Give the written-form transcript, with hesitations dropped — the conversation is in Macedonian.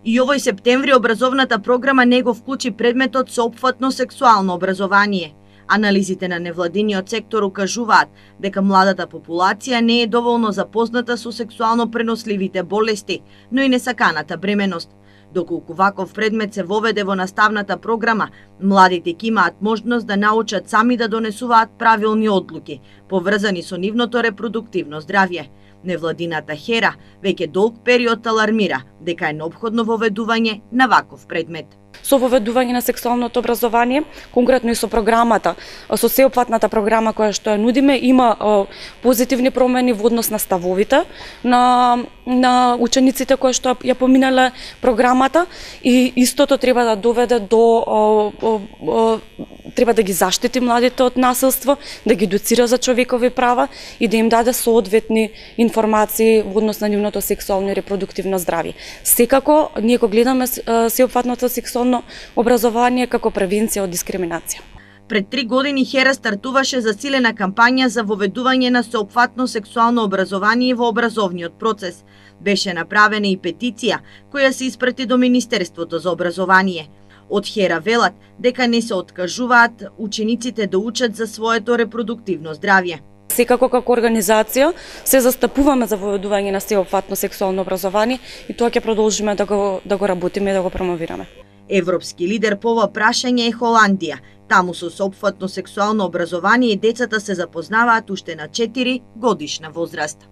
И овој септември образовната програма не го вклучи предметот соопфатно сексуално образование. Анализите на невладиниот сектор укажуваат дека младата популација не е доволно запозната со сексуално преносливите болести, но и несаканата бременост. Доколку ваков предмет се воведе во наставната програма, младите ќе имаат можност да научат сами да донесуваат правилни одлуки, поврзани со нивното репродуктивно здравје. Невладината HERA веќе долг период алармира дека е неопходно воведување на ваков предмет. Со воведување на сексуалното образование, конкретно и со програмата, со сеопфатната програма која што ја нудиме, има позитивни промени во однос на ставовите на учениците кои што ја поминале програмата, и истото треба да доведе до треба да ги заштити младите од насилство, да ги едуцира за човекови права и да им даде соодветни информации во однос на нивното сексуално и репродуктивно здравје. Секако ние го гледаме сеопфатното сексуално образование како превенција од дискриминација. Пред 3 години HERA стартуваше засилена кампања за воведување на сеопфатно сексуално образование во образовниот процес. Беше направена и петиција која се испрати до Министерството за образование. Од HERA велат дека не се откажуваат учениците да учат за своето репродуктивно здравје. Секако како организација се застапуваме за воведување на сеопфатно сексуално образование и тоа ќе продолжиме да го работиме и да го промовираме. Европски лидер по ова прашање е Холандија. Таму со сеопфатно сексуално образование децата се запознаваат уште на 4 годишна возраст.